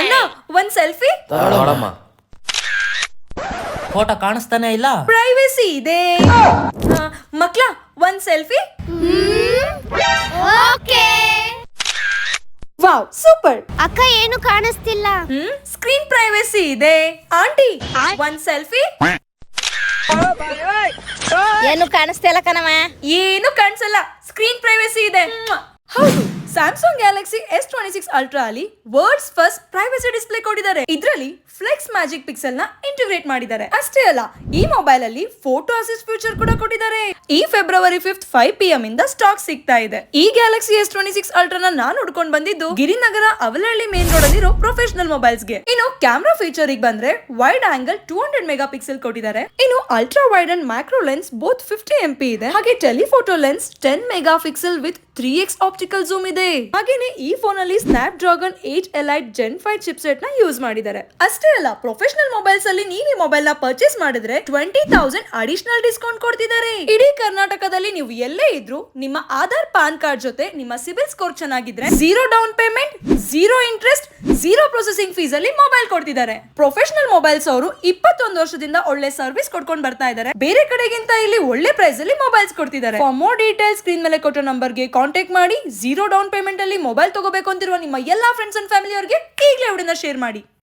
ಅಣ್ಣ ಒಂದ್ ಸೆಲ್ಫಿ. ನೋಡಮ್ಮ, ಫೋಟೋ ಕಾಣಿಸ್ತಾನೆ ಇಲ್ಲ. ಪ್ರೈವೇಸಿ ಇದೆ. ಮಕ್ಳ ಒಂದ್ ಸೆಲ್ಫಿ. ಓಕೆ. Wow super. ಅಕ್ಕ ಏನು ಕಾಣಿಸ್ತಿಲ್ಲ. ಸ್ಕ್ರೀನ್ ಪ್ರೈವೇಸಿ ಇದೆ. ಆಂಟಿ ಒಂದ್ ಸೆಲ್ಫಿ. ಏನು ಕಾಣಿಸ್ತಿಲ್ಲ ಕಣವ. ಏನು ಕಾಣಿಸಲ್ಲ, ಸ್ಕ್ರೀನ್ ಪ್ರೈವೇಸಿ ಇದೆ. ಹೌದು, ಸ್ಯಾಮ್ಸಂಗ್ ಗ್ಯಾಲಕ್ಸಿ S26 ಅಲ್ಟ್ರಾ ಅಲ್ಲಿ ವರ್ಲ್ಡ್ಸ್ ಫಸ್ಟ್ ಪ್ರೈವೇಸಿ ಡಿಸ್ಪ್ಲೇ ಕೊಟ್ಟಿದ್ದಾರೆ. ಇದರಲ್ಲಿ ಫ್ಲೆಕ್ಸ್ ಮ್ಯಾಜಿಕ್ ಪಿಕ್ಸೆಲ್ ನ ಇಂಟಿಗ್ರೇಟ್ ಮಾಡಿದ್ದಾರೆ. ಅಷ್ಟೇ ಅಲ್ಲ, ಈ ಮೊಬೈಲ್ ಅಲ್ಲಿ ಫೋಟೋ ಅಸಿಸ್ಟ್ ಫ್ಯೂಚರ್ ಕೂಡ ಕೊಟ್ಟಿದ್ದಾರೆ. ಈ ಫೆಬ್ರವರಿ 5 5 PM ಇಂದ ಸ್ಟಾಕ್ ಸಿಗ್ತಾ ಇದೆ. ಈ ಗ್ಯಾಲಕ್ಸಿ S26 ಅಲ್ಟ್ರಾ ನಾನು ಹುಡ್ಕೊಂಡ್ ಬಂದಿದ್ದು ಗಿರಿನಗರ ಅವಲಹಳ್ಳಿ ಮೇನ್ ರೋಡ್ ಅಲ್ಲಿರೋ ಪ್ರೊಫೆಷನಲ್ ಮೊಬೈಲ್ಸ್ ಗೆ. ಇನ್ನು ಕ್ಯಾಮ್ರಾ ಫೀಚರ್ ಬಂದ್ರೆ ವೈಡ್ ಆಂಗಲ್ 200 ಮೆಗಾ ಪಿಕ್ಸೆಲ್ ಕೊಟ್ಟಿದ್ದಾರೆ. ಇನ್ನು ultra wide and macro lens both 50 MP ಇದೆ. ಹಾಗೆ telephoto lens 10 mega pixel with 3x optical zoom ಇದೆ. ಹಾಗೇನೆ ಈ ಫೋನ್ ಅಲ್ಲಿ snap dragon 8 Elite Gen 5 chipset ನ ಯೂಸ್ ಮಾಡಿದ್ದಾರೆ. ಅಷ್ಟೇ ಅಲ್ಲ, ಪ್ರೊಫೆಷನಲ್ ಮೊಬೈಲ್ಸ್ ಅಲ್ಲಿ ನೀವು ಈ ಮೊಬೈಲ್ ನ ಪರ್ಚೇಸ್ ಮಾಡಿದ್ರೆ 20,000 ಅಡಿಷನಲ್ ಡಿಸ್ಕೌಂಟ್ ಕೊಡ್ತಿದ್ದಾರೆ. ಇಡೀ ಕರ್ನಾಟಕದಲ್ಲಿ ನೀವು ಎಲ್ಲೇ ಇದ್ರು ನಿಮ್ಮ ಆಧಾರ್ ಪಾನ್ ಕಾರ್ಡ್ ಜೊತೆ ನಿಮ್ಮ ಸಿಬಿಲ್ ಸ್ಕೋರ್ ಚೆನ್ನಾಗಿದ್ರೆ 0 down payment, 0 interest, 0 processing fees ಅಲ್ಲಿ ಮೊಬೈಲ್ ಕೊಡ್ತಿದ್ದಾರೆ. ಪ್ರೊಫೆಷನಲ್ ಮೊಬೈಲ್ಸ್ ಅವರು 21 ವರ್ಷದಿಂದ ಒಳ್ಳೆ ಸರ್ವಿಸ್ ಕೊಡ್ಕೊಂಡು ಬರ್ತಾ ಇದ್ದಾರೆ. ಬೇರೆ ಕಡೆಗಿಂತ ಇಲ್ಲಿ ಒಳ್ಳೆ ಪ್ರೈಸ್ ಅಲ್ಲಿ ಮೊಬೈಲ್ಸ್ ಕೊಡ್ತಿದ್ದಾರೆ. ಫಾರ್ ಮೋರ್ ಡೀಟೇಲ್ಸ್ ಸ್ಕ್ರೀನ್ ಮೇಲೆ ಕೊಟ್ಟೋ ನಂಬರ್ಗೆ ಕಾಂಟ್ಯಾಕ್ಟ್ ಮಾಡಿ. 0 ಡೌನ್ ಪೇಮೆಂಟ್ ಅಲ್ಲಿ ಮೊಬೈಲ್ ತಗೋಬೇಕು ಅಂತಿರುವ ನಿಮ್ಮ ಎಲ್ಲಾ ಫ್ರೆಂಡ್ಸ್ ಅಂಡ್ ಫ್ಯಾಮಿಲಿ ಅವರಿಗೆ ಈಗಲೇ ವಿಡಿಯೋನ ಶೇರ್ ಮಾಡಿ.